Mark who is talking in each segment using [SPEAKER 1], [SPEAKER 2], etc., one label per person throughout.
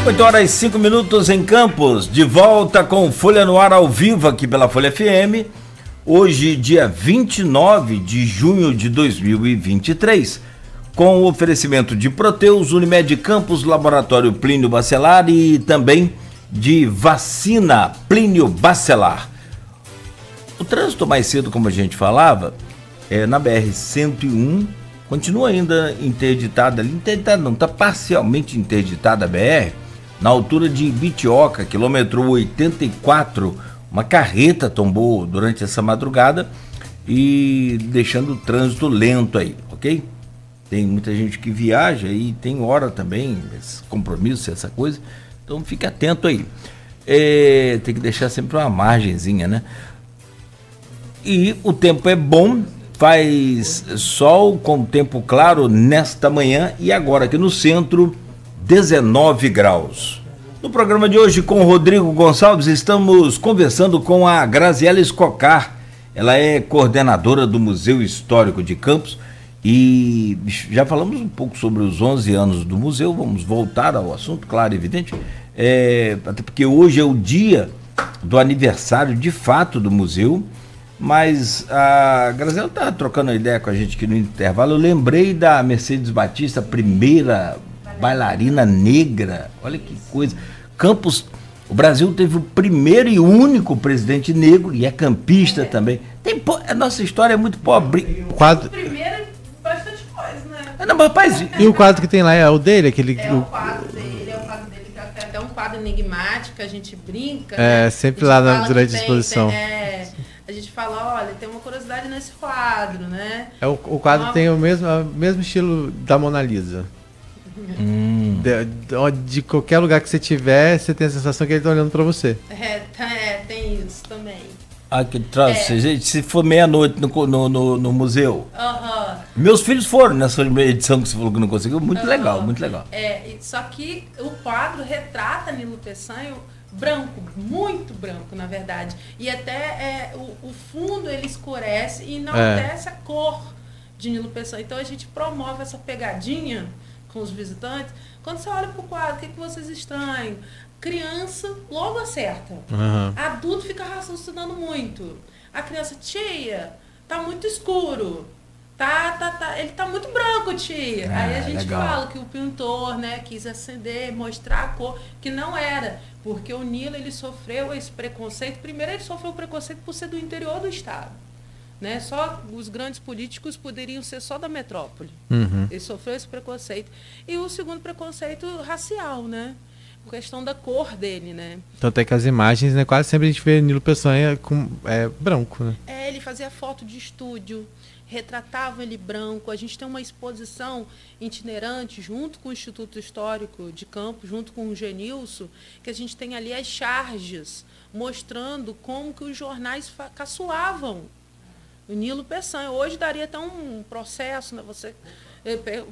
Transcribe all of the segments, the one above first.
[SPEAKER 1] 8 horas e 5 minutos em Campos, de volta com Folha no Ar ao vivo aqui pela Folha FM, hoje dia 29 de junho de 2023, com o oferecimento de Proteus, Unimed Campos, Laboratório Plínio Bacelar e também de vacina Plínio Bacelar. O trânsito mais cedo, como a gente falava, na BR-101, continua ainda interditada, não, está parcialmente interditada a BR, na altura de Bitioca, quilômetro 84, uma carreta tombou durante essa madrugada e deixando o trânsito lento aí, ok? Tem muita gente que viaja e tem hora também, esse compromisso, essa coisa, então fique atento aí. Tem que deixar sempre uma margenzinha, né? E o tempo é bom, faz sol com tempo claro nesta manhã e agora aqui no centro, 19 graus. No programa de hoje com o Rodrigo Gonçalves estamos conversando com a Graziela Escocar. Ela é coordenadora do Museu Histórico de Campos e já falamos um pouco sobre os 11 anos do museu, vamos voltar ao assunto, claro, evidente, até porque hoje é o dia do aniversário de fato do museu, mas a Graziela está trocando uma ideia com a gente aqui no intervalo. Eu lembrei da Mercedes Batista, primeira bailarina negra, olha que coisa. Campos, o Brasil teve o primeiro e único presidente negro e é campista também. A nossa história é muito pobre.
[SPEAKER 2] O quadro... primeiro bastante coisa, né?
[SPEAKER 1] Não, rapaz,
[SPEAKER 2] e o quadro que tem lá é o dele? Aquele...
[SPEAKER 3] É o quadro dele, que é até um quadro enigmático, a gente brinca.
[SPEAKER 2] Sempre lá durante a exposição.
[SPEAKER 3] A gente fala, olha, tem uma curiosidade nesse quadro, né?
[SPEAKER 2] O quadro tem o mesmo estilo da Mona Lisa. De qualquer lugar que você tiver, você tem a sensação que ele está olhando para você.
[SPEAKER 3] Tem isso também.
[SPEAKER 1] Que troço, gente, se for meia-noite no museu. Meus filhos foram nessa edição que você falou que não conseguiu, muito legal, muito legal.
[SPEAKER 3] Só que o quadro retrata Nilo Peçanha branco, muito branco, na verdade. E até o fundo ele escurece e enaltece a cor de Nilo Peçanha. Então a gente promove essa pegadinha com os visitantes. Quando você olha para o quadro, o que vocês estranham? Criança logo acerta. Adulto fica raciocinando muito. A criança, tia, tá muito escuro. Ele tá muito branco, tia. Aí a gente fala que o pintor, né, quis acender, mostrar a cor, que não era. Porque o Nilo, ele sofreu esse preconceito. Primeiro, ele sofreu o preconceito por ser do interior do estado. Né? Só os grandes políticos poderiam ser só da metrópole. Ele sofreu esse preconceito. E o segundo preconceito racial, né? A questão da cor dele, né?
[SPEAKER 2] Tanto é que as imagens, né, quase sempre a gente vê Nilo Peçanha com branco, né?
[SPEAKER 3] Ele fazia foto de estúdio, retratava ele branco. A gente tem uma exposição itinerante junto com o Instituto Histórico de Campos, junto com o Genilson, que a gente tem ali as charges mostrando como que os jornais caçoavam o Nilo Peçanha. Hoje daria até um processo, né?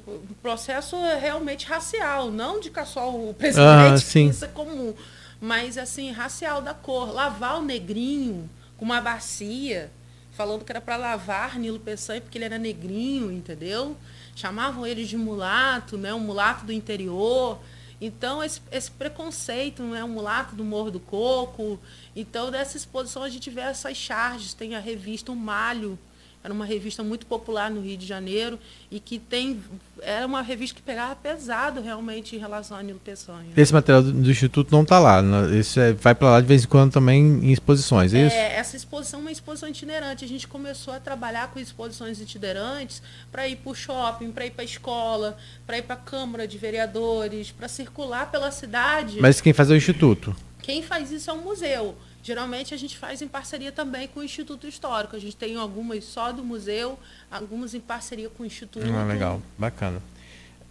[SPEAKER 3] O processo é realmente racial, não de caçar o presidente, isso é comum, mas assim, racial da cor. Lavar o negrinho com uma bacia, falando que era para lavar Nilo Peçanha porque ele era negrinho, entendeu? Chamavam ele de mulato, né? Um mulato do interior. Então, esse preconceito, né? Um mulato do Morro do Coco. Então, dessa exposição a gente vê essas charges. Tem a revista O Malho, era uma revista muito popular no Rio de Janeiro e que era uma revista que pegava pesado realmente em relação a Nilo Peçanha.
[SPEAKER 2] Esse material do Instituto não está lá, né? Esse vai para lá de vez em quando também em exposições, é isso?
[SPEAKER 3] Essa exposição é uma exposição itinerante. A gente começou a trabalhar com exposições itinerantes para ir para o shopping, para ir para a escola, para ir para a Câmara de Vereadores, para circular pela cidade.
[SPEAKER 2] Mas quem faz é o Instituto?
[SPEAKER 3] Quem faz isso é o museu. Geralmente a gente faz em parceria também com o Instituto Histórico. A gente tem algumas só do museu, algumas em parceria com o Instituto.
[SPEAKER 2] Legal, bacana.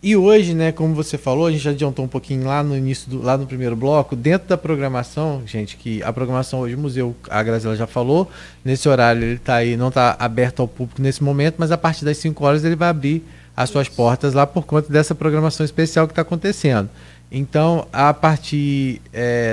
[SPEAKER 2] E hoje, né, como você falou, a gente já adiantou um pouquinho lá no início, lá no primeiro bloco, dentro da programação, gente, que a programação hoje, o museu, a Graziela já falou, nesse horário ele está aí, não está aberto ao público nesse momento, mas a partir das 5 horas ele vai abrir as suas portas lá por conta dessa programação especial que está acontecendo. Então, a partir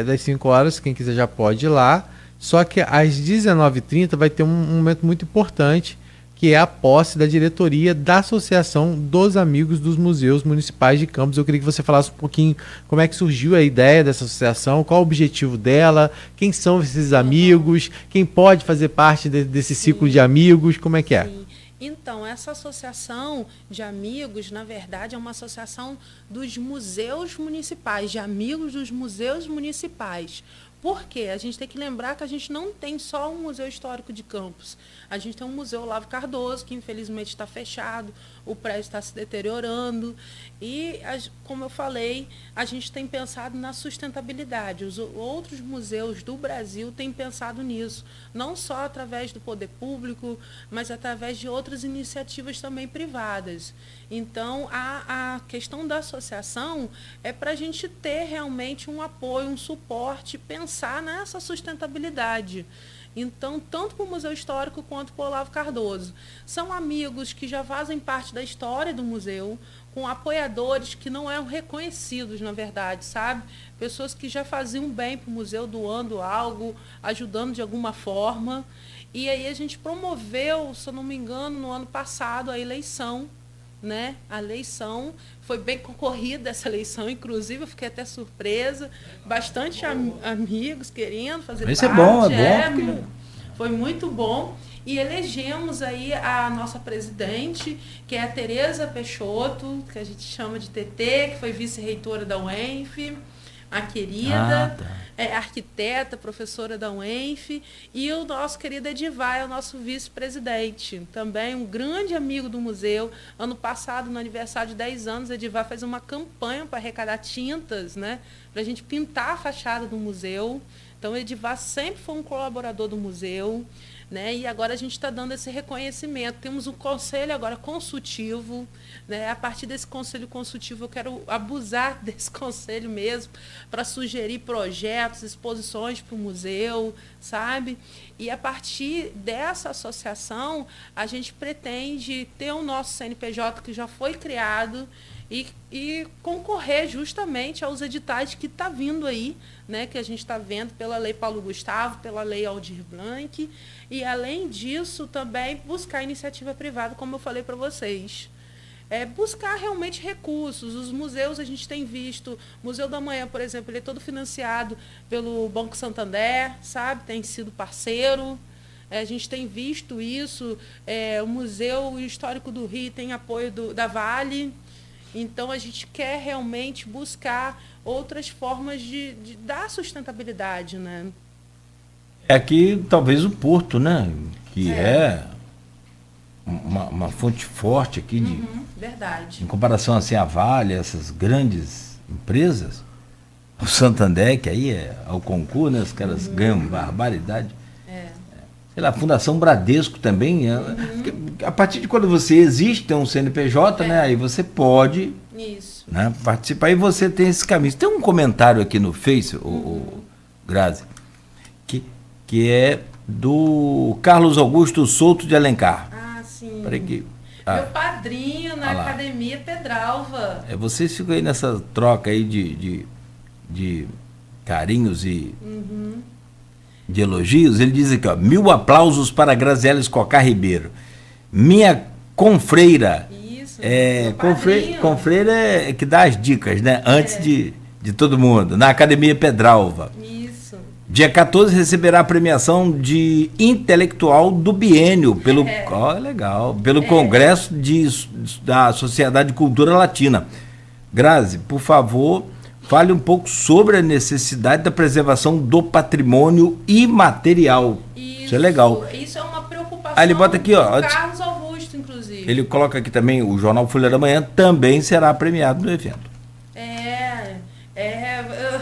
[SPEAKER 2] das 5 horas, quem quiser já pode ir lá. Só que às 19h30 vai ter um momento muito importante, que é a posse da diretoria da Associação dos Amigos dos Museus Municipais de Campos. Eu queria que você falasse um pouquinho como é que surgiu a ideia dessa associação, qual o objetivo dela, quem são esses amigos, quem pode fazer parte desse ciclo de amigos, como é que é?
[SPEAKER 3] Sim. Então, essa associação de amigos, na verdade, é uma associação dos museus municipais, de amigos dos museus municipais. Por quê? A gente tem que lembrar que a gente não tem só um Museu Histórico de Campos. A gente tem um Museu Olavo Cardoso, que infelizmente está fechado, o prédio está se deteriorando. E, como eu falei, a gente tem pensado na sustentabilidade. Os outros museus do Brasil têm pensado nisso, não só através do poder público, mas através de outras iniciativas também privadas. Então, a questão da associação é para a gente ter realmente um apoio, um suporte, pensar nessa sustentabilidade. Então, tanto para o Museu Histórico quanto para o Olavo Cardoso. São amigos que já fazem parte da história do museu, com apoiadores que não eram reconhecidos, na verdade, sabe? Pessoas que já faziam bem para o museu, doando algo, ajudando de alguma forma. E aí a gente promoveu, se eu não me engano, no ano passado, a eleição, né? A eleição foi bem concorrida, essa eleição, inclusive eu fiquei até surpresa, bastante amigos querendo fazer parte.
[SPEAKER 1] Isso é bom, é bom.
[SPEAKER 3] Foi muito bom. E elegemos aí a nossa presidente, que é a Tereza Peixoto, que a gente chama de TT, que foi vice-reitora da UENF, a querida, é arquiteta, professora da UENF, e o nosso querido Edivar é o nosso vice-presidente, também um grande amigo do museu. Ano passado, no aniversário de 10 anos, Edivar fez uma campanha para arrecadar tintas, né, para a gente pintar a fachada do museu. Então, Edivar sempre foi um colaborador do museu, né? E agora a gente está dando esse reconhecimento. Temos um conselho agora consultivo, né? A partir desse conselho consultivo, eu quero abusar desse conselho mesmo para sugerir projetos, exposições para o museu, sabe? E a partir dessa associação, a gente pretende ter o nosso CNPJ que já foi criado e concorrer justamente aos editais que está vindo aí, né, que a gente está vendo pela Lei Paulo Gustavo, pela Lei Aldir Blanc, e, além disso, também buscar iniciativa privada, como eu falei para vocês. Buscar realmente recursos. Os museus, a gente tem visto, o Museu da Manhã, por exemplo, ele é todo financiado pelo Banco Santander, sabe? Tem sido parceiro. A gente tem visto isso. O Museu Histórico do Rio tem apoio da Vale. Então, a gente quer realmente buscar outras formas de dar sustentabilidade, né?
[SPEAKER 1] Aqui, talvez, o Porto, né? Que é uma fonte forte aqui de...
[SPEAKER 3] verdade.
[SPEAKER 1] Em comparação assim, à Vale, essas grandes empresas, o Santander, que aí é ao concurso, né? Os caras ganham barbaridade. Sei lá, a Fundação Bradesco também. A partir de quando você existe, tem um CNPJ, né? Aí você pode né, participar e você tem esse caminho. Tem um comentário aqui no Face, o Grazi, que é do Carlos Augusto Souto de Alencar.
[SPEAKER 3] Sim.
[SPEAKER 1] Peraí que,
[SPEAKER 3] meu padrinho na Academia Pedralva.
[SPEAKER 1] Vocês ficam aí nessa troca aí de carinhos e de elogios. Ele diz aqui, ó, 1000 aplausos para Graziela Escocar Ribeiro. Minha confreira.
[SPEAKER 3] Isso,
[SPEAKER 1] confreira é que dá as dicas, né? Antes de todo mundo, na Academia Pedralva.
[SPEAKER 3] Isso.
[SPEAKER 1] Dia 14 receberá a premiação de intelectual do biênio pelo legal, pelo Congresso da Sociedade de Cultura Latina. Grazi, por favor, fale um pouco sobre a necessidade da preservação do patrimônio imaterial. Isso é legal.
[SPEAKER 3] Isso é uma preocupação.
[SPEAKER 1] Aí ele bota aqui, ó,
[SPEAKER 3] do Carlos Augusto, inclusive.
[SPEAKER 1] Ele coloca aqui também, o jornal Folha da Manhã também será premiado no evento.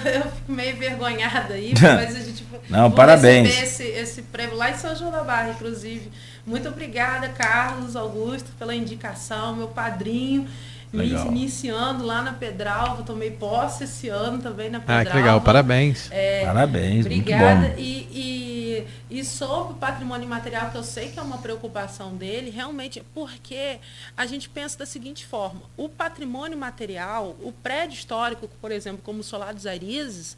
[SPEAKER 3] Eu fico meio envergonhada aí, mas a gente
[SPEAKER 1] não, parabéns.
[SPEAKER 3] Receber esse prêmio lá em São João da Barra, inclusive. Muito obrigada, Carlos Augusto, pela indicação, meu padrinho. Me iniciando lá na Pedralva, tomei posse esse ano também na Pedralva.
[SPEAKER 2] Que legal, parabéns.
[SPEAKER 1] Parabéns,
[SPEAKER 3] obrigada.
[SPEAKER 1] Muito bom.
[SPEAKER 3] E sobre o patrimônio imaterial, que eu sei que é uma preocupação dele, realmente, porque a gente pensa da seguinte forma: o patrimônio material, o prédio histórico, por exemplo, como o Solar dos Arizes,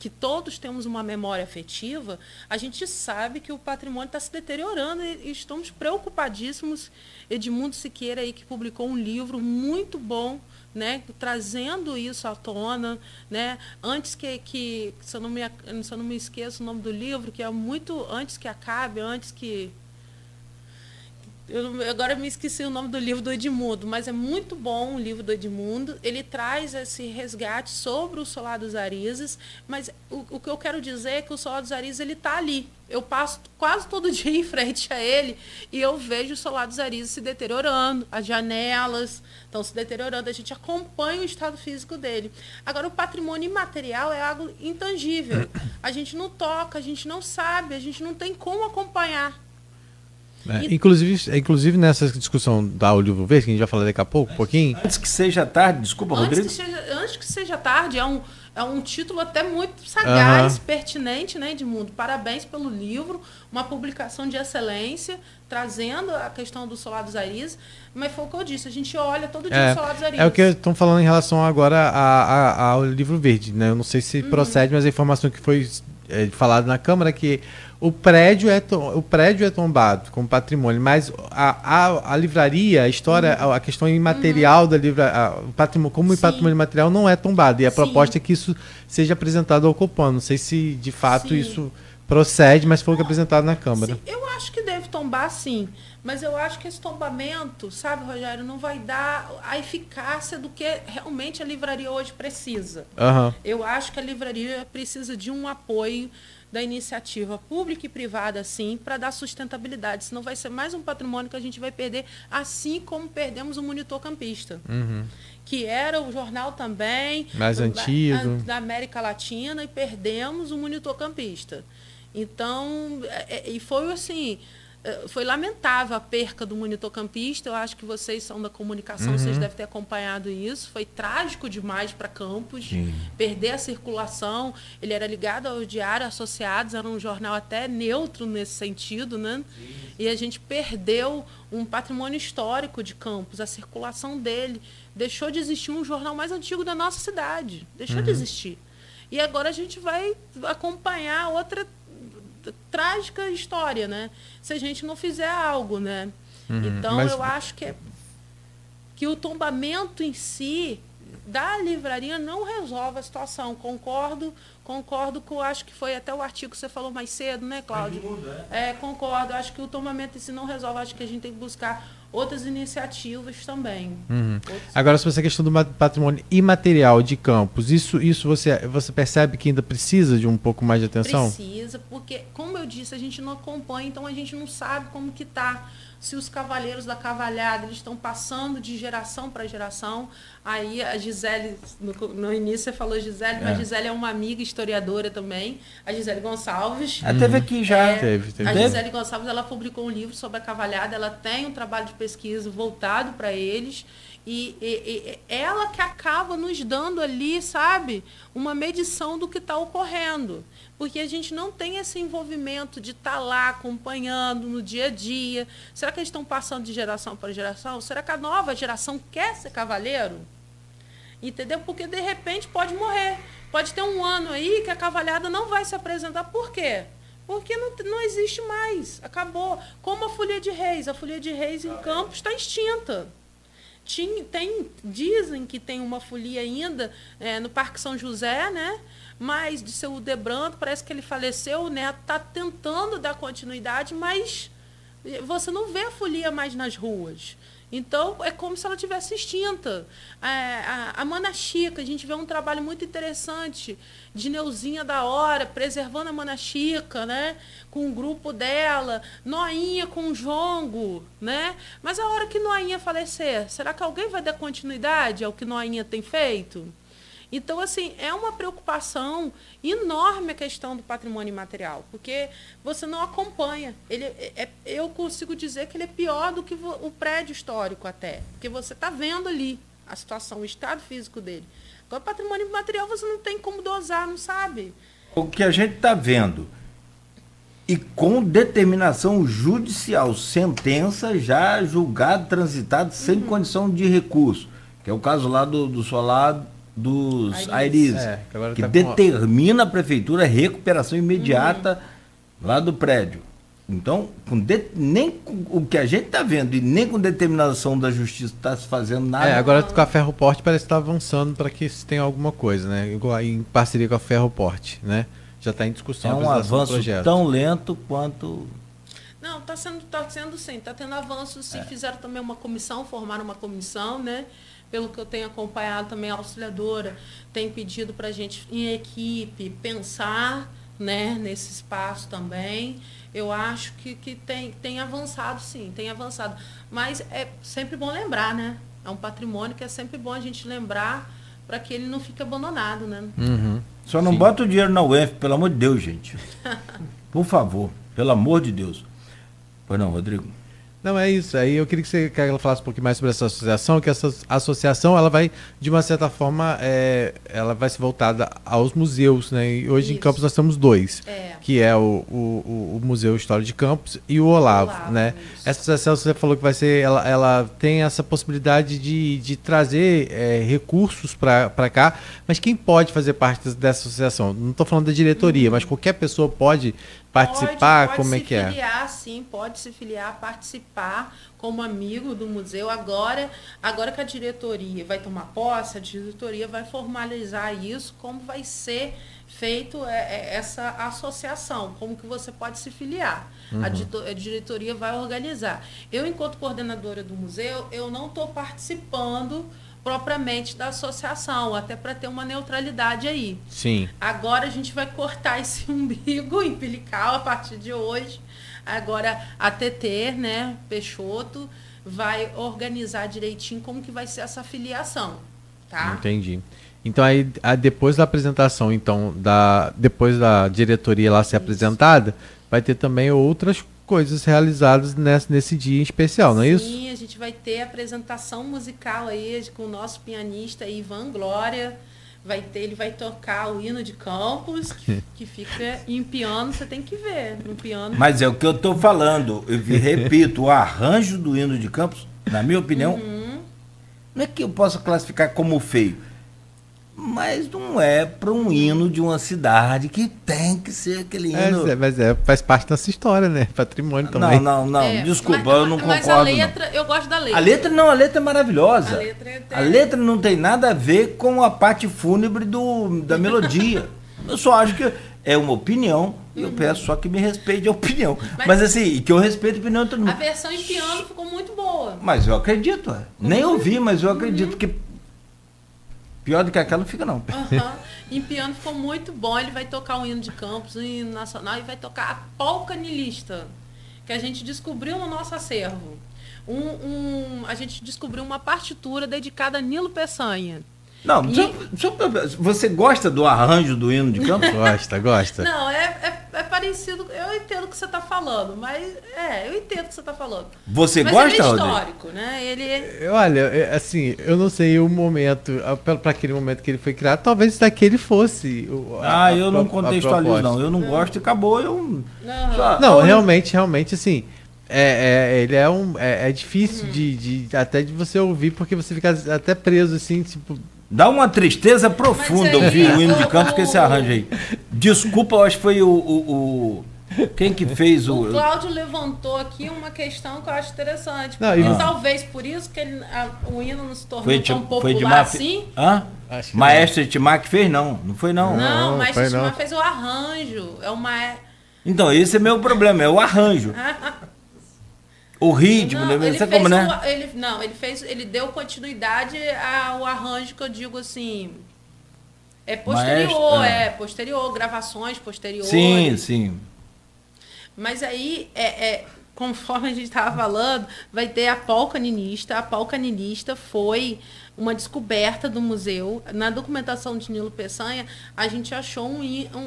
[SPEAKER 3] que todos temos uma memória afetiva, a gente sabe que o patrimônio está se deteriorando e estamos preocupadíssimos. Edmundo Siqueira aí que publicou um livro muito bom, né, trazendo isso à tona, né, antes que se eu não me esqueço o nome do livro, que é muito antes que acabe, antes que agora me esqueci o nome do livro do Edmundo, mas é muito bom o livro do Edmundo. Ele traz esse resgate sobre o Solar dos Arizes, mas o que eu quero dizer é que o Solar dos Arizes ele está ali. Eu passo quase todo dia em frente a ele e eu vejo o Solar dos Arizes se deteriorando, as janelas estão se deteriorando, a gente acompanha o estado físico dele. Agora, o patrimônio imaterial é algo intangível. A gente não toca, a gente não sabe, a gente não tem como acompanhar.
[SPEAKER 2] Inclusive nessa discussão da Livro Verde, que a gente vai falar daqui a pouco, um pouquinho.
[SPEAKER 1] Antes que seja tarde, desculpa, Rodrigo.
[SPEAKER 3] Antes que seja tarde, é um título até muito sagaz, pertinente, né, Edmundo? Parabéns pelo livro, uma publicação de excelência, trazendo a questão do Solar dos Arizes. Mas foi o que eu disse, a gente olha todo dia o Solar dos Arizes.
[SPEAKER 2] É o que estão falando em relação agora ao Livro Verde, né? Eu não sei se procede, mas a informação que foi falada na Câmara é que o prédio é tombado como patrimônio, mas a livraria, a história, a questão imaterial da livraria, o patrimônio, como patrimônio imaterial não é tombado. E a proposta é que isso seja apresentado ao Copan. Não sei se de fato isso procede, mas foi o que é apresentado na Câmara.
[SPEAKER 3] Sim, eu acho que deve tombar, sim. Mas eu acho que esse tombamento, sabe, Rogério, não vai dar a eficácia do que realmente a livraria hoje precisa. Eu acho que a livraria precisa de um apoio da iniciativa pública e privada, sim, para dar sustentabilidade. Senão vai ser mais um patrimônio que a gente vai perder, assim como perdemos o Monitor Campista, que era o jornal também
[SPEAKER 2] mais antigo
[SPEAKER 3] da América Latina, e perdemos o Monitor Campista. Então, e foi assim, foi lamentável a perca do Monitor Campista. Eu acho que vocês são da comunicação, vocês devem ter acompanhado isso. Foi trágico demais para Campos, perder a circulação. Ele era ligado ao Diário Associados, era um jornal até neutro nesse sentido, né? E a gente perdeu um patrimônio histórico de Campos, a circulação dele. Deixou de existir um jornal mais antigo da nossa cidade, deixou de existir. E agora a gente vai acompanhar outra trágica história, né? Se a gente não fizer algo, né? Então, eu acho que o tombamento em si da livraria não resolve a situação. Concordo com, acho que foi até o artigo que você falou mais cedo, né, Cláudio? Concordo. Acho que o tombamento em si não resolve. Acho que a gente tem que buscar outras iniciativas também.
[SPEAKER 2] Agora, sobre essa questão do patrimônio imaterial de Campos, isso você percebe que ainda precisa de um pouco mais de atenção?
[SPEAKER 3] Precisa, porque, como eu disse, a gente não acompanha, então a gente não sabe como que está. Se os cavaleiros da cavalhada eles estão passando de geração para geração. Aí a Gisele, no início você falou Gisele, mas Gisele é uma amiga historiadora também, a Gisele Gonçalves.
[SPEAKER 1] Teve aqui já.
[SPEAKER 2] Teve.
[SPEAKER 3] A Gisele Gonçalves, ela publicou um livro sobre a cavalhada, ela tem um trabalho de pesquisa voltado para eles. E ela que acaba nos dando ali, sabe, uma medição do que está ocorrendo. Porque a gente não tem esse envolvimento de estar lá acompanhando no dia a dia. Será que eles estão passando de geração para geração? Será que a nova geração quer ser cavaleiro? Entendeu? Porque, de repente, pode morrer. Pode ter um ano aí que a cavalhada não vai se apresentar. Por quê? Porque não existe mais. Acabou. Como a Folia de Reis. A Folia de Reis em Campos está extinta. Dizem que tem uma folia ainda no Parque São José, né? Mas de seu Debranto, parece que ele faleceu, o neto está tentando dar continuidade, mas você não vê a folia mais nas ruas. Então, é como se ela tivesse extinta. A Mana Chica, a gente vê um trabalho muito interessante de Neuzinha da Hora, preservando a Mana Chica, né? Com o grupo dela, Noinha com o Jongo, né? Mas a hora que Noinha falecer, será que alguém vai dar continuidade ao que Noinha tem feito? Então, assim, é uma preocupação enorme a questão do patrimônio imaterial, porque você não acompanha. Eu consigo dizer que ele é pior do que o prédio histórico até, porque você está vendo ali a situação, o estado físico dele. Agora, o patrimônio imaterial você não tem como dosar, não sabe?
[SPEAKER 1] O que a gente está vendo, e com determinação judicial, sentença já julgado, transitado, sem condição de recurso, que é o caso lá do Solar dos
[SPEAKER 3] Airis.
[SPEAKER 1] Airis,
[SPEAKER 2] Que agora
[SPEAKER 1] que
[SPEAKER 2] tá com-
[SPEAKER 1] determina a prefeitura a recuperação imediata lá do prédio. Então, nem com o que a gente está vendo e nem com determinação da justiça está se fazendo nada.
[SPEAKER 2] Agora com a Ferroporte parece que está avançando para que se tenha alguma coisa, né? Igual em parceria com a Ferroporte, né? Já está em discussão
[SPEAKER 1] É
[SPEAKER 2] a
[SPEAKER 1] um
[SPEAKER 2] apresentação do
[SPEAKER 1] avanço
[SPEAKER 2] projeto.
[SPEAKER 1] tão lento quanto...
[SPEAKER 3] Não, tá sendo sim, tá tendo avanço sim. Fizeram também uma comissão, formaram uma comissão, né? Pelo que eu tenho acompanhado também, a auxiliadora tem pedido para a gente, em equipe, pensar, né, nesse espaço também. Eu acho que tem avançado, sim, tem avançado. Mas é sempre bom lembrar, né? É um patrimônio que é sempre bom a gente lembrar para que ele não fique abandonado, né?
[SPEAKER 2] Uhum.
[SPEAKER 1] Só não bota o dinheiro na UF, pelo amor de Deus, gente. Por favor, pelo amor de Deus. Pois não, Rodrigo?
[SPEAKER 2] Não, é isso. Aí eu queria que ela falasse um pouquinho mais sobre essa associação, que essa associação, ela vai, de uma certa forma, ela vai ser voltada aos museus, né? E hoje em
[SPEAKER 3] Isso.
[SPEAKER 2] Campos nós temos dois,
[SPEAKER 3] É.
[SPEAKER 2] que é o Museu História de Campos e o Olavo, né?
[SPEAKER 3] Isso.
[SPEAKER 2] Essa associação, você falou que vai ser, ela tem essa possibilidade de trazer recursos para cá, mas quem pode fazer parte dessa associação? Não estou falando da diretoria, mas qualquer pessoa pode participar,
[SPEAKER 3] Pode
[SPEAKER 2] como é
[SPEAKER 3] se
[SPEAKER 2] que é?
[SPEAKER 3] filiar, sim, pode se filiar, participar como amigo do museu. Agora que a diretoria vai tomar posse, a diretoria vai formalizar isso, como vai ser feito essa associação, como que você pode se filiar. A diretoria vai organizar. Eu, enquanto coordenadora do museu, eu não estou participando propriamente da associação, até para ter uma neutralidade aí.
[SPEAKER 2] Sim.
[SPEAKER 3] Agora a gente vai cortar esse umbigo umbilical a partir de hoje. Agora a TT, né, Peixoto, vai organizar direitinho como que vai ser essa filiação, tá?
[SPEAKER 2] Entendi. Então aí depois da apresentação, então, depois da diretoria lá ser apresentada, vai ter também outras coisas realizadas nesse dia em especial, não é isso?
[SPEAKER 3] Sim, a gente vai ter apresentação musical aí com o nosso pianista Ivan Glória. Ele vai tocar o hino de Campos, que fica em piano, você tem que ver. No piano.
[SPEAKER 1] Mas é o que eu estou falando. Eu repito, o arranjo do hino de Campos, na minha opinião, não é que eu possa classificar como feio, mas não é para um hino de uma cidade que tem que ser aquele hino.
[SPEAKER 2] Mas faz parte da nossa história, né? Patrimônio também.
[SPEAKER 1] Não, desculpa, eu não concordo.
[SPEAKER 3] Mas a letra, eu gosto da letra.
[SPEAKER 1] A letra é maravilhosa.
[SPEAKER 3] A letra
[SPEAKER 1] não tem nada a ver com a parte fúnebre da melodia. Eu só acho que é uma opinião e eu peço só que me respeite a opinião. Mas assim, que eu respeito a opinião de todo mundo.
[SPEAKER 3] A versão em piano ficou muito boa.
[SPEAKER 1] Mas eu acredito. Nem ouvi, mas eu acredito que pior do que aquela não fica, não.
[SPEAKER 3] Em piano ficou muito bom. Ele vai tocar o hino de Campos, o hino nacional, e vai tocar a polca nilista, que a gente descobriu no nosso acervo. A gente descobriu uma partitura dedicada a Nilo Peçanha.
[SPEAKER 1] Não, você gosta do arranjo do hino de Campos?
[SPEAKER 2] Gosta.
[SPEAKER 3] Não, é parecido. Eu entendo o que você está falando, mas eu entendo o que você está falando.
[SPEAKER 1] Você
[SPEAKER 3] mas
[SPEAKER 1] gosta,
[SPEAKER 3] ele é
[SPEAKER 1] Rodrigo?
[SPEAKER 3] histórico, né? Ele
[SPEAKER 2] Olha, assim, eu não sei o momento, para aquele momento que ele foi criado, talvez daquele fosse.
[SPEAKER 1] Eu não contextualizo, não. Eu não gosto e acabou.
[SPEAKER 2] Não, realmente, assim. Ele é difícil até de você ouvir, porque você fica até preso assim, tipo.
[SPEAKER 1] Dá uma tristeza profunda ouvir o hino de Campos com esse arranjo aí. Desculpa, eu acho que foi quem que fez
[SPEAKER 3] o Cláudio levantou aqui uma questão que eu acho interessante. Talvez por isso que o hino não se tornou tão popular assim.
[SPEAKER 1] Maestro Etimar que fez? Não foi não.
[SPEAKER 3] Não, Maestro Etimar fez o arranjo.
[SPEAKER 1] Então, esse é meu problema, é o arranjo. O ritmo,
[SPEAKER 3] ele deu continuidade ao arranjo que eu digo assim. Posterior, gravações posteriores.
[SPEAKER 1] Sim.
[SPEAKER 3] Mas aí, conforme a gente estava falando, vai ter a polca ninista. A polca ninista foi uma descoberta do museu. Na documentação de Nilo Peçanha, a gente achou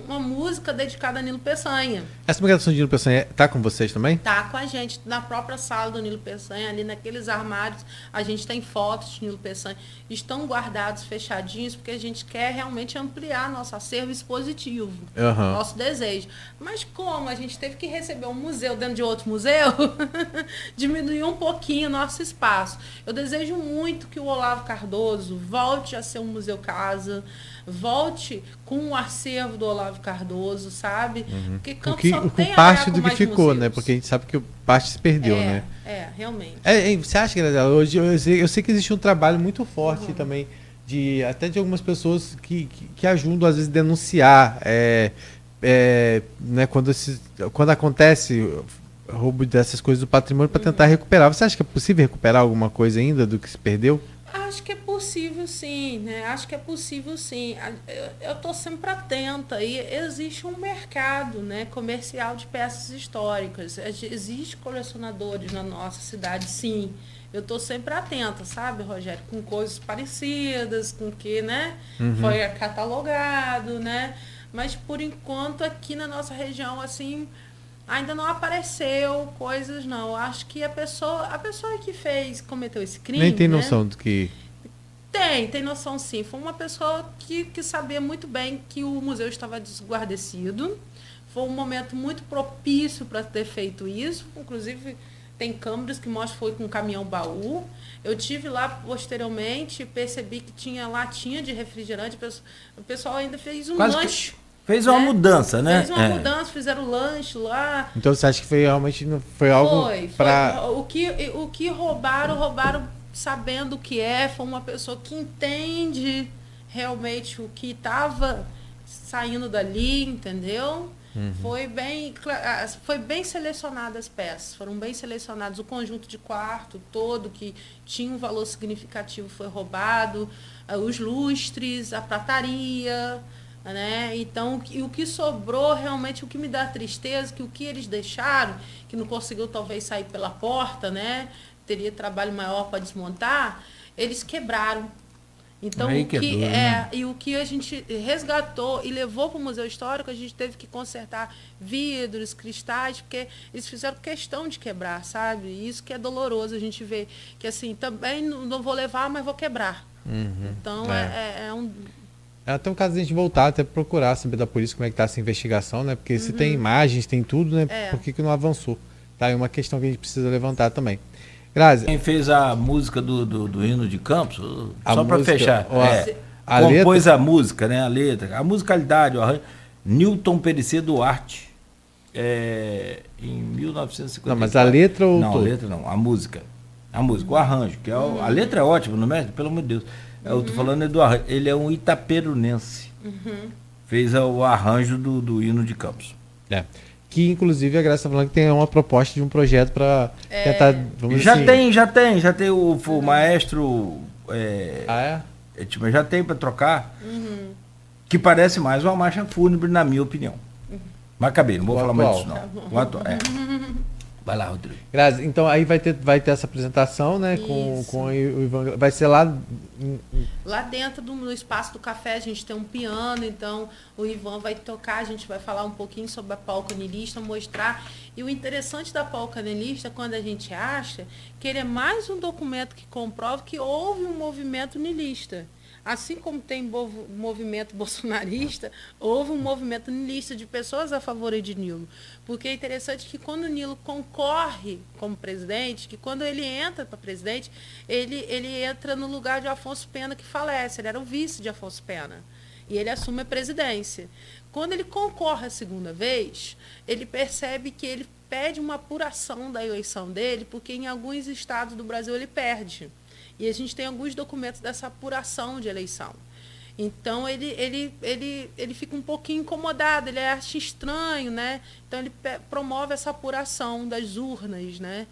[SPEAKER 3] uma música dedicada a Nilo Peçanha.
[SPEAKER 2] Essa documentação de Nilo Peçanha está com vocês também?
[SPEAKER 3] Está com a gente, na própria sala do Nilo Peçanha, ali naqueles armários, a gente tem fotos de Nilo Peçanha. Estão guardados, fechadinhos, porque a gente quer realmente ampliar nosso acervo expositivo, nosso desejo. Mas como a gente teve que receber um museu dentro de outro museu, entendeu? Diminuiu um pouquinho o nosso espaço. Eu desejo muito que o Olavo Cardoso volte a ser um museu-casa, volte com o acervo do Olavo Cardoso, sabe? Porque Campos só tem
[SPEAKER 2] parte do que ficou, né? Porque a gente sabe que parte se perdeu, né?
[SPEAKER 3] Realmente.
[SPEAKER 2] Você acha, Graziela, hoje eu sei que existe um trabalho muito forte também, até de algumas pessoas que ajudam, às vezes, a denunciar, né, quando acontece roubo dessas coisas do patrimônio para tentar recuperar. Você acha que é possível recuperar alguma coisa ainda do que se perdeu?
[SPEAKER 3] Acho que é possível sim, né? Acho que é possível sim. Eu estou sempre atenta e existe um mercado, né, comercial de peças históricas. Existem colecionadores na nossa cidade, sim. Eu estou sempre atenta, sabe, Rogério? Com coisas parecidas, com que, né, foi catalogado, né? Mas, por enquanto, aqui na nossa região, assim, ainda não apareceu coisas, não. Acho que a pessoa que cometeu esse crime...
[SPEAKER 2] Nem tem noção do que...
[SPEAKER 3] Tem noção, sim. Foi uma pessoa que sabia muito bem que o museu estava desguardecido. Foi um momento muito propício para ter feito isso. Inclusive, tem câmeras que mostram que foi com um caminhão-baú. Eu tive lá posteriormente, percebi que tinha latinha de refrigerante. O pessoal ainda fez um lanche.
[SPEAKER 1] Fez uma mudança, né?
[SPEAKER 3] Fez uma mudança, fizeram lanche lá.
[SPEAKER 2] Então você acha que realmente foi algo para...
[SPEAKER 3] O que roubaram sabendo o que é. Foi uma pessoa que entende realmente o que estava saindo dali, entendeu? Foi bem selecionadas as peças, foram bem selecionados. O conjunto de quarto todo, que tinha um valor significativo, foi roubado. Os lustres, a prataria, né? Então, o que sobrou, realmente, o que me dá tristeza, que o que eles deixaram, que não conseguiu talvez sair pela porta, né? Teria trabalho maior para desmontar, eles quebraram. Então, e o que a gente resgatou e levou para o Museu Histórico, a gente teve que consertar vidros, cristais, porque eles fizeram questão de quebrar, sabe? Isso que é doloroso, a gente vê que, assim, também não vou levar, mas vou quebrar. Então,
[SPEAKER 2] É até um caso de a gente voltar, até procurar saber da polícia como é que está essa investigação, né? Porque se tem imagens, tem tudo, né? Por que não avançou? Tá? É uma questão que a gente precisa levantar também. Grazi.
[SPEAKER 1] Quem fez a música do hino de Campos, só para fechar, compôs
[SPEAKER 2] letra?
[SPEAKER 1] A música, né? A letra, a musicalidade, o arranjo, Newton Perissé Duarte, em 1950.
[SPEAKER 2] Não, mas a letra ou...
[SPEAKER 1] Não, a letra não, a música, o arranjo, que a letra é ótima, não é? Pelo amor de Deus. Eu tô falando do arranjo, ele é um itaperunense, fez o arranjo do hino de Campos.
[SPEAKER 2] Que inclusive a Graça está falando que tem uma proposta de um projeto para tentar.
[SPEAKER 1] Já tem o maestro. Já tem para trocar. Que parece mais uma marcha fúnebre, na minha opinião. Mas acabei, não vou falar mais disso, não. Vai lá, Rodrigo.
[SPEAKER 2] Grazi, então aí vai ter essa apresentação, né? Com o Ivan. Vai ser lá.
[SPEAKER 3] Lá dentro no espaço do café a gente tem um piano, então o Ivan vai tocar, a gente vai falar um pouquinho sobre a polca niilista, mostrar. E o interessante da polca niilista, quando a gente acha que ele é mais um documento que comprova que houve um movimento niilista. Assim como tem movimento bolsonarista, houve um movimento niilista de pessoas a favor de Nilo. Porque é interessante que quando o Nilo concorre como presidente, que quando ele entra para presidente, ele entra no lugar de Afonso Pena, que falece. Ele era o vice de Afonso Pena. E ele assume a presidência. Quando ele concorre a segunda vez, ele percebe que ele pede uma apuração da eleição dele, porque em alguns estados do Brasil ele perde. E a gente tem alguns documentos dessa apuração de eleição. Então, ele fica um pouquinho incomodado, ele acha estranho, né? Então, ele promove essa apuração das urnas, né?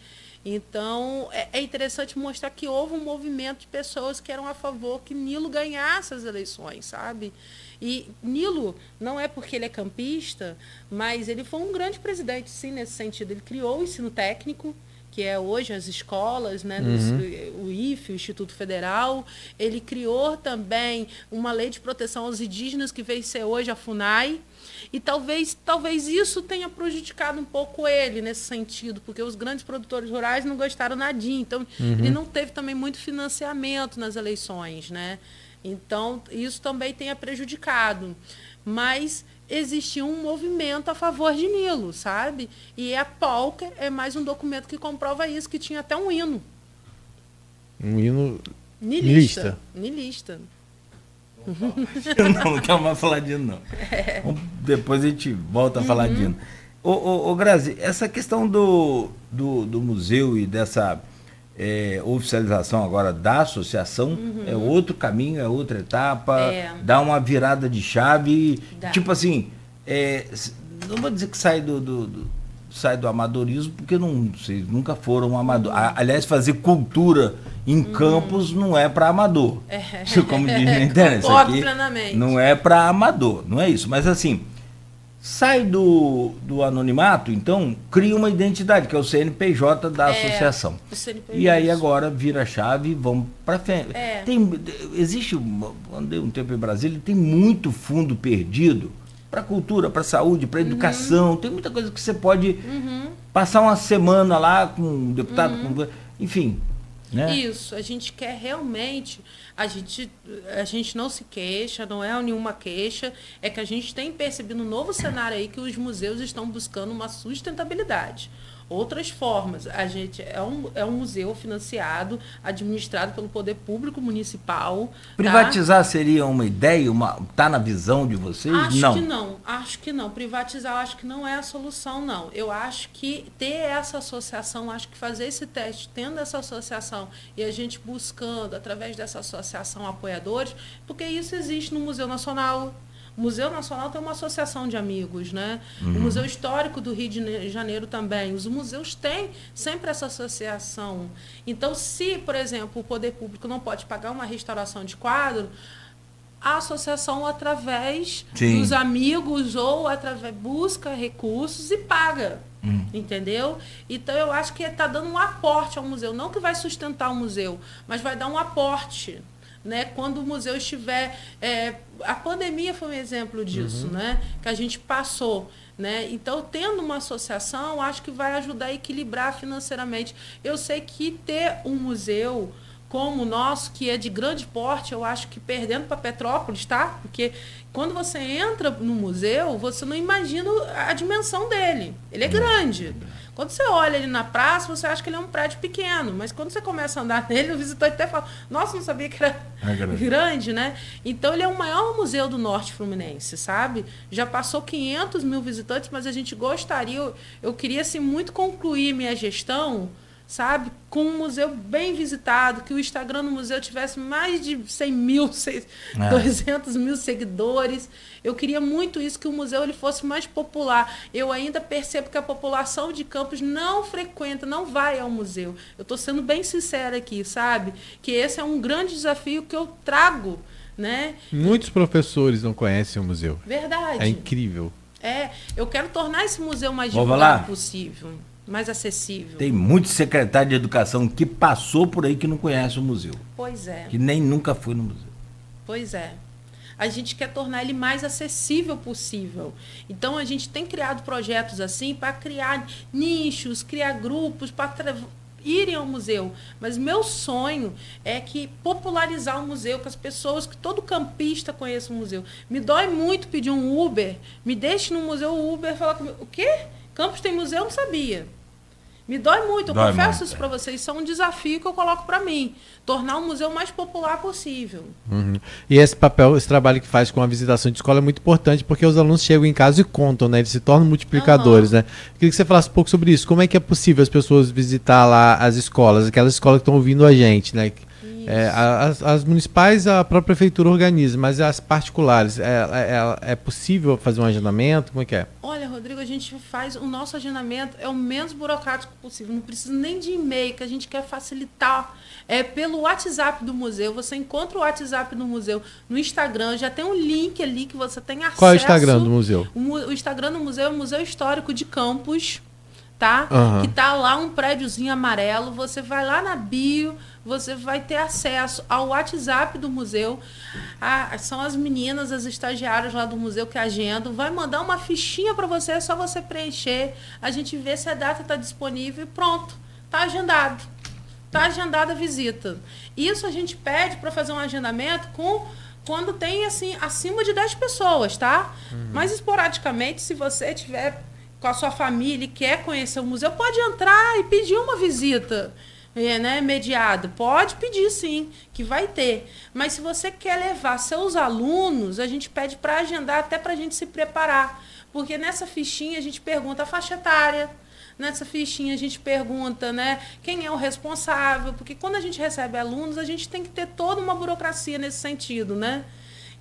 [SPEAKER 3] Então, é interessante mostrar que houve um movimento de pessoas que eram a favor que Nilo ganhasse as eleições, sabe? E Nilo, não é porque ele é campista, mas ele foi um grande presidente, sim, nesse sentido. Ele criou o ensino técnico, que é hoje as escolas, né, o IFE, o Instituto Federal. Ele criou também uma lei de proteção aos indígenas, que veio ser hoje a FUNAI. E talvez isso tenha prejudicado um pouco ele nesse sentido, porque os grandes produtores rurais não gostaram nadinha. Então, ele não teve também muito financiamento nas eleições, né? Então, isso também tenha prejudicado. Mas existia um movimento a favor de Nilo, sabe? E a polca é mais um documento que comprova isso, que tinha até um hino.
[SPEAKER 2] Um hino
[SPEAKER 3] Nilista.
[SPEAKER 1] Não quero mais falar de hino, não. Depois a gente volta a falar de hino. Ô Grazi, essa questão do museu e dessa oficialização agora da associação é outro caminho, é outra etapa, dá uma virada de chave, tipo assim, não vou dizer que sai do amadorismo, porque vocês nunca foram amador. Aliás, fazer cultura em Campos não é para amador. Como diz na internet, isso aqui não é para amador, não é isso. Mas assim, sai do anonimato, então cria uma identidade, que é o CNPJ da associação. E aí agora vira a chave e vamos para frente. Existe, andei um tempo em Brasília, tem muito fundo perdido para cultura, para saúde, para educação. Tem muita coisa que você pode passar uma semana lá com um deputado, enfim. Né?
[SPEAKER 3] Isso, a gente quer realmente, a gente não se queixa, não é nenhuma queixa, é que a gente tem percebido um novo cenário aí que os museus estão buscando uma sustentabilidade. Outras formas, a gente é um museu financiado, administrado pelo poder público municipal.
[SPEAKER 1] Privatizar seria uma ideia, tá na visão de vocês?
[SPEAKER 3] Acho que não. Privatizar, acho que não é a solução, não. Eu acho que ter essa associação, acho que fazer esse teste, tendo essa associação e a gente buscando, através dessa associação, apoiadores, porque isso existe no Museu Nacional. O Museu Nacional tem uma associação de amigos, né? O Museu Histórico do Rio de Janeiro também. Os museus têm sempre essa associação. Então, se, por exemplo, o poder público não pode pagar uma restauração de quadro, a associação, através dos amigos ou através busca recursos e paga. Entendeu? Então, eu acho que está dando um aporte ao museu. Não que vai sustentar o museu, mas vai dar um aporte. Né? Quando o museu estiver... a pandemia foi um exemplo disso, né? Que a gente passou. Né? Então, tendo uma associação, acho que vai ajudar a equilibrar financeiramente. Eu sei que ter um museu como o nosso, que é de grande porte, eu acho que perdendo para Petrópolis, tá? Porque quando você entra no museu, você não imagina a dimensão dele. Ele é grande. Quando você olha ele na praça, você acha que ele é um prédio pequeno, mas quando você começa a andar nele, o visitante até fala, nossa, não sabia que era grande, né? Então, ele é o maior museu do Norte Fluminense, sabe? Já passou 500 mil visitantes, mas a gente gostaria, eu queria, assim, muito concluir minha gestão, sabe? Com um museu bem visitado, que o Instagram do museu tivesse mais de 100 mil, 200 mil seguidores. Eu queria muito isso, que o museu ele fosse mais popular. Eu ainda percebo que a população de Campos não frequenta, não vai ao museu. Eu estou sendo bem sincera aqui, sabe? Que esse é um grande desafio que eu trago, né?
[SPEAKER 2] Muitos professores não conhecem o museu.
[SPEAKER 3] Verdade.
[SPEAKER 2] É incrível.
[SPEAKER 3] Eu quero tornar esse museu mais divulgado possível. Mais acessível.
[SPEAKER 1] Tem muito secretário de educação que passou por aí que não conhece o museu.
[SPEAKER 3] Pois é.
[SPEAKER 1] Que nem nunca foi no museu.
[SPEAKER 3] Pois é. A gente quer tornar ele mais acessível possível. Então, a gente tem criado projetos assim para criar nichos, criar grupos, para irem ao museu. Mas meu sonho é que popularizar o museu, que as pessoas, que todo campista conheça o museu. Me dói muito pedir um Uber, me deixe no museu o Uber falar comigo. O quê? Campos tem museu? Eu não sabia. Me dói muito, eu confesso isso para vocês. Isso é um desafio que eu coloco para mim. Tornar o museu mais popular possível.
[SPEAKER 2] E esse trabalho que faz com a visitação de escola é muito importante, porque os alunos chegam em casa e contam, né? Eles se tornam multiplicadores, né? Eu queria que você falasse um pouco sobre isso. Como é que é possível as pessoas visitar lá as escolas, aquelas escolas que estão ouvindo a gente, né? As municipais, a própria prefeitura organiza, mas as particulares, é possível fazer um agendamento? Como é que é?
[SPEAKER 3] Olha, Rodrigo, a gente faz o nosso agendamento, é o menos burocrático possível, não precisa nem de e-mail, que a gente quer facilitar. Pelo WhatsApp do museu, você encontra o WhatsApp do museu no Instagram, já tem um link ali que você tem acesso.
[SPEAKER 2] Qual é o Instagram do museu?
[SPEAKER 3] O Instagram do museu é o Museu Histórico de Campos, tá? Que tá lá um prédiozinho amarelo, você vai lá na bio, você vai ter acesso ao WhatsApp do museu. São as meninas, as estagiárias lá do museu que agendam. Vai mandar uma fichinha para você, é só você preencher. A gente vê se a data está disponível e pronto. Está agendado. Está agendada a visita. Isso a gente pede para fazer um agendamento com quando tem, assim, acima de 10 pessoas, tá? Mas, esporadicamente, se você tiver com a sua família e quer conhecer o museu, pode entrar e pedir uma visita, né, mediada. Pode pedir, sim, que vai ter. Mas, se você quer levar seus alunos, a gente pede para agendar, até para a gente se preparar. Porque nessa fichinha a gente pergunta a faixa etária, nessa fichinha a gente pergunta, né, quem é o responsável, porque quando a gente recebe alunos, a gente tem que ter toda uma burocracia nesse sentido, né?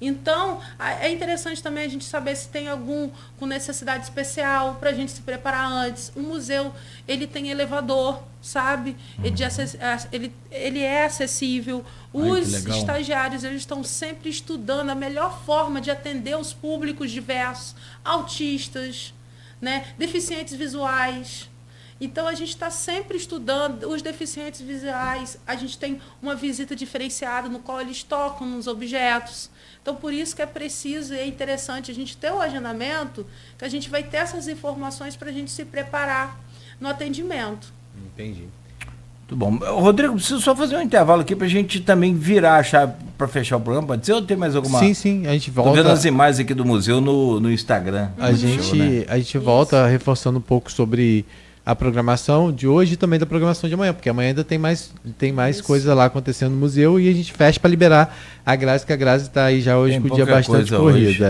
[SPEAKER 3] Então, é interessante também a gente saber se tem algum com necessidade especial para a gente se preparar antes. O museu, ele tem elevador, sabe? Ele é acessível. Os estagiários, eles estão sempre estudando a melhor forma de atender os públicos diversos, autistas, né? Deficientes visuais. Então, a gente está sempre estudando os deficientes visuais. A gente tem uma visita diferenciada no qual eles tocam nos objetos. Então, por isso que é preciso e é interessante a gente ter o agendamento, que a gente vai ter essas informações para a gente se preparar no atendimento.
[SPEAKER 2] Entendi.
[SPEAKER 1] Muito bom. Rodrigo, preciso só fazer um intervalo aqui para a gente também virar a chave para fechar o programa. Pode ser ou tem mais alguma?
[SPEAKER 2] Sim, a gente volta.
[SPEAKER 1] Estou vendo as imagens aqui do museu no Instagram.
[SPEAKER 2] A gente volta reforçando um pouco sobre a programação de hoje e também da programação de amanhã, porque amanhã ainda tem mais coisa lá acontecendo no museu e a gente fecha para liberar a Grazi, que a Grazi está aí já hoje com o dia bastante corrido.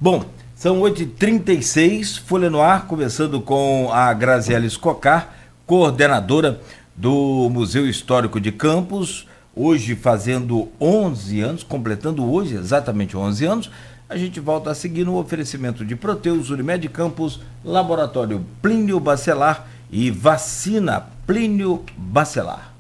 [SPEAKER 1] Bom, são 8h36, Folha no Ar, começando com a Graziela Escocar, coordenadora do Museu Histórico de Campos, hoje fazendo 11 anos, completando hoje exatamente 11 anos. A gente volta a seguir no oferecimento de Proteus, Unimed Campos, Laboratório Plínio Bacelar e Vacina Plínio Bacelar.